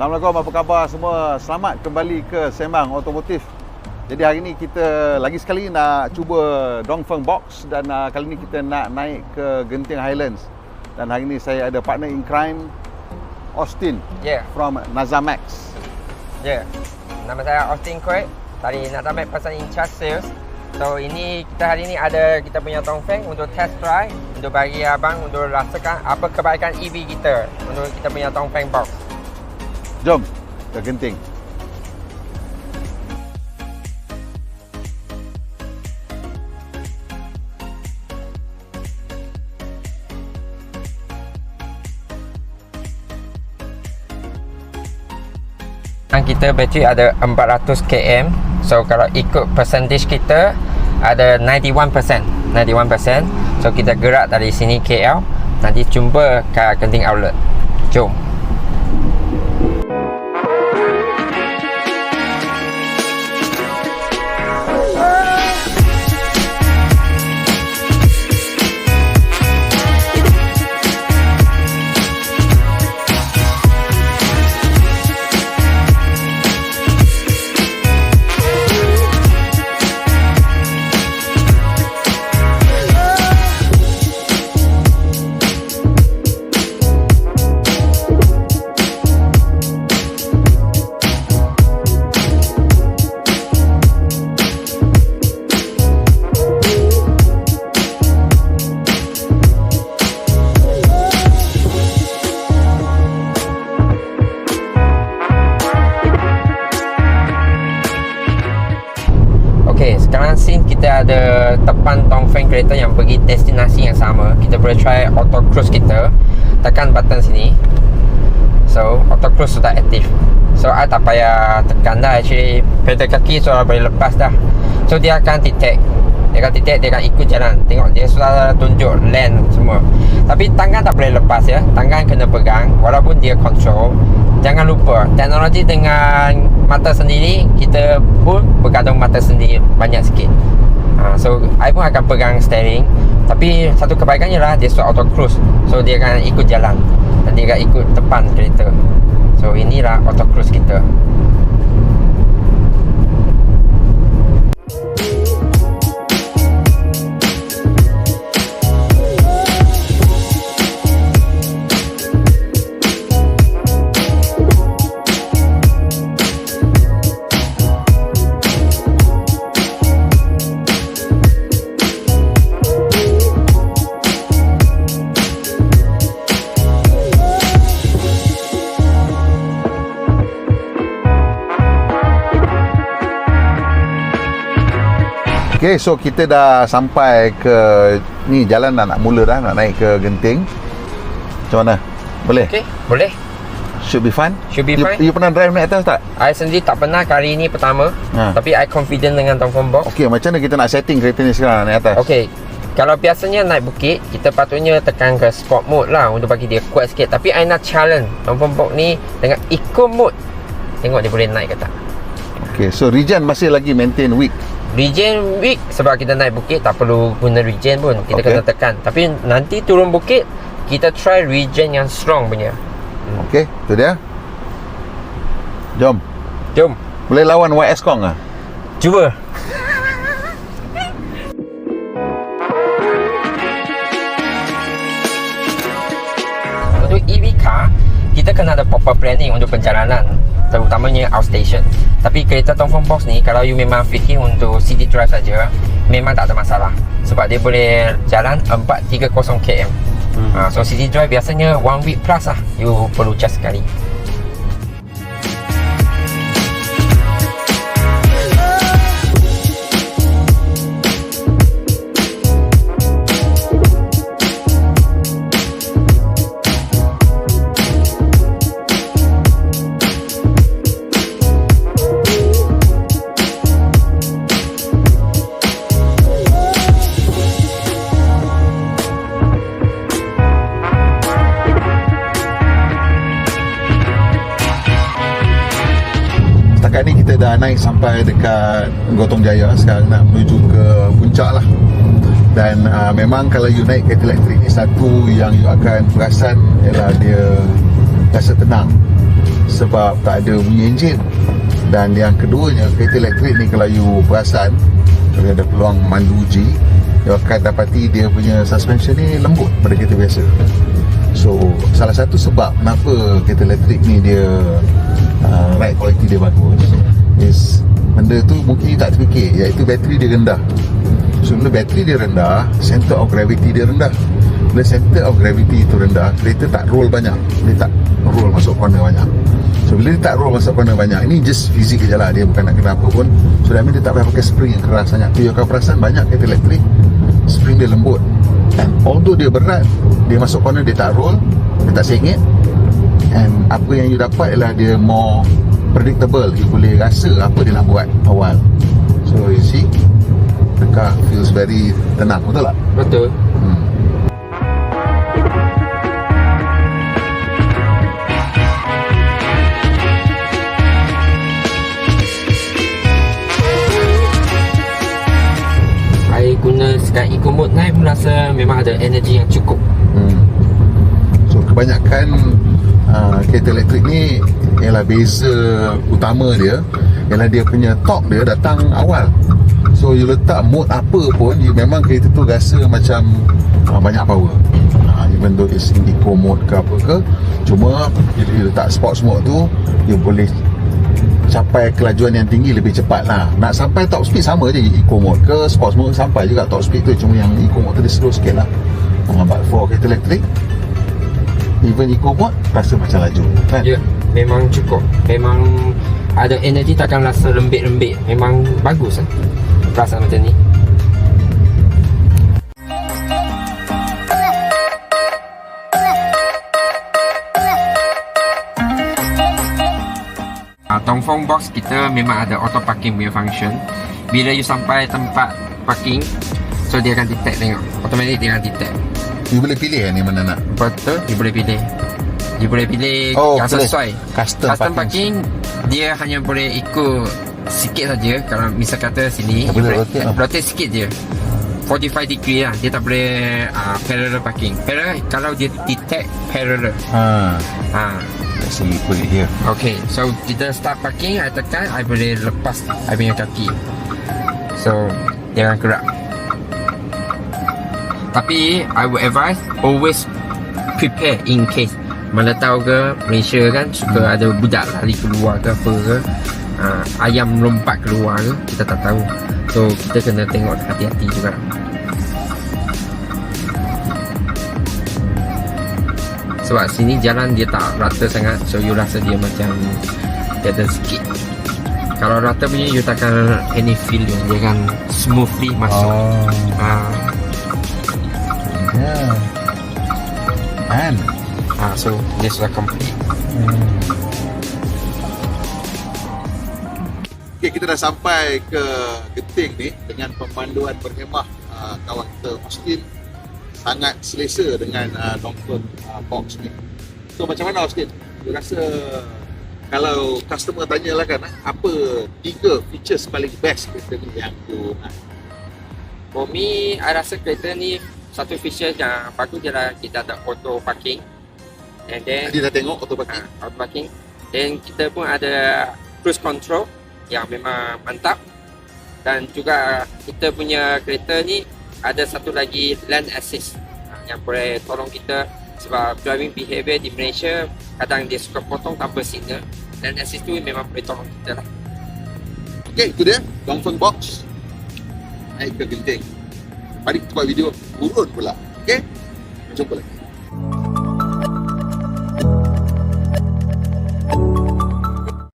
Assalamualaikum, apa khabar semua? Selamat kembali ke Sembang Otomotif. Jadi hari ni kita lagi sekali nak cuba Dongfeng Box dan kali ni kita nak naik ke Genting Highlands. Dan hari ni saya ada partner in crime, Austin, from Nazamax. Nama saya Austin Kuat dari Nazamax pasal in charge sales. So ini kita hari ni ada kita punya Dongfeng untuk test drive, untuk bagi abang untuk rasakan apa kebaikan EV kita untuk kita punya Dongfeng Box. Jom ke Genting. Kita bateri ada 400 km. So kalau ikut percentage kita ada 91%. So kita gerak dari sini KL, nanti jumpa ke Genting Outlet. Jom. Sekarang scene kita ada tepan Dongfeng kereta yang pergi destinasi yang sama. Kita boleh try auto cruise kita. Tekan button sini. So auto cruise sudah aktif. So I tak payah tekan dah. Actually pedal kaki sudah boleh lepas dah. So dia akan detect. Dia akan ikut jalan. Tengok dia sudah tunjuk lane semua. Tapi tangan tak boleh lepas ya. Tangan kena pegang walaupun dia control. Jangan lupa teknologi dengan mata sendiri, kita pun bergantung mata sendiri banyak sikit. So I pun akan pegang steering. Tapi satu kebaikannya lah dia sudah auto cruise. So dia akan ikut jalan dan dia akan ikut depan kereta. So inilah auto cruise kita. Okay, so kita dah sampai ke ni, jalan dah nak mula dah, nak naik ke Genting. Macam mana? Boleh? Okay, boleh. Should be fun? Should be fine. You pernah drive naik atas tak? I sendiri tak pernah, kali ini pertama. Tapi I confident dengan Dongfeng Box. Okay, macam mana kita nak setting kereta ni sekarang naik atas? Okay, kalau biasanya naik bukit, kita patutnya tekan ke sport mode lah untuk bagi dia kuat sikit. Tapi I nak challenge Dongfeng Box ni dengan eco mode. Tengok dia boleh naik ke tak. Okay, so regen masih lagi maintain weak. Regen weak sebab kita naik bukit tak perlu guna regen pun. Kita kena tekan. Tapi nanti turun bukit, kita try regen yang strong punya. Okay, tu dia. Jom. Boleh lawan YS Kong lah? Cuba. Untuk EV car, kita kena ada proper planning untuk perjalanan, terutamanya outstation. Tapi kereta Dongfeng Box ni, kalau you memang fikir untuk city drive saja, memang tak ada masalah. Sebab dia boleh jalan 430 km. So city drive biasanya 1 week plus lah you perlu charge sekali. Setakat ni kita dah naik sampai dekat Gotong Jaya. Sekarang nak menuju ke puncak lah. Dan memang kalau you naik kereta elektrik ni, satu yang you akan perasan ialah dia rasa tenang. sebab tak ada bunyi enjin. Dan yang keduanya, kereta elektrik ni kalau you perasan, kalau ada peluang mandu uji, you akan dapati dia punya suspension ni lembut pada kereta biasa. So salah satu sebab kenapa kereta elektrik ni dia ride quality dia bagus is benda tu mungkin you tak terfikir, iaitu bateri dia rendah. So bila bateri dia rendah, center of gravity dia rendah. Bila center of gravity itu rendah, kereta tak roll banyak. Dia tak roll masuk corner banyak. So bila dia tak roll masuk corner banyak, ini just fizik je lah, dia bukan nak kena apa pun. So that means dia tak payah pakai spring yang keras sangat. Tu you akan perasan banyak kereta elektrik spring dia lembut. And although dia berat, dia masuk corner dia tak roll, dia tak sengit. And apa yang you dapat ialah dia more predictable. You boleh rasa apa dia nak buat awal. So you see, the car feels very tenang, betul tak? Betul. I guna sekarang eco mode naik pun rasa memang ada energi yang cukup. So kebanyakan kereta elektrik ni ialah beza utama dia ialah dia punya torque dia datang awal. So you letak mode apa pun, you memang kereta tu rasa macam banyak power. Even though it's in eco mode ke apa ke, cuma bila you letak sports mode tu, you boleh capai kelajuan yang tinggi lebih cepat lah. Nak sampai top speed sama je eco mode ke sports mode, sampai juga top speed tu, cuma yang eco mode tu dia slow sikit lah. But for kereta elektrik, even eco mode rasa macam laju kan? Ya, memang cukup. Memang ada energi, takkan rasa lembik-lembik. Memang bagus lah perasaan macam ni. Dongfeng box kita memang ada auto parking punya function. Bila you sampai tempat parking, so dia akan detect, tengok automatic dia akan detect. You boleh pilih ni mana nak? Betul, you boleh pilih. You boleh pilih yang sesuai. Custom parking dia hanya boleh ikut sikit saja. Kalau misal kata sini rotate sikit je, 45 degree lah. Dia tak boleh parallel parking. Parallel kalau dia detect parallel. Let's see, put it here. Okay, so kita start parking, I tekan, I boleh lepas I punya kaki. So jangan gerak. Tapi I would advise always prepare in case. Mana tahu ke Malaysia kan suka ada budak lari keluar ke apa ke, ayam lompat keluar ke, kita tak tahu. So kita kena tengok hati-hati juga. Sebab sini jalan dia tak rata sangat, so you rasa dia macam dia ada sikit. Kalau rata punya you takkan any feeling, dia akan smoothly masuk. And so dia sudah complete. Okay, kita dah sampai ke Genting ni dengan pemanduan berhemah kawan kita Austin. Sangat selesa dengan Dongfeng box ni. So macam mana Austin? You rasa kalau customer tanyalah kan, apa 3 features paling best kereta ni yang tu nak? For me, I rasa kereta ni satu feature yang bagus ialah kita ada auto parking. And then dia dah tengok auto parking. Auto parking. Dan kita pun ada cruise control yang memang mantap. Dan juga kita punya kereta ni ada satu lagi lane assist yang boleh tolong kita, sebab driving behavior di Malaysia kadang dia suka potong tanpa signal. Lane assist tu memang boleh tolong kita lah. Okay, itu dia Dongfeng box naik ke Genting. Mari kita buat video turun pula. Okay, jumpa lagi.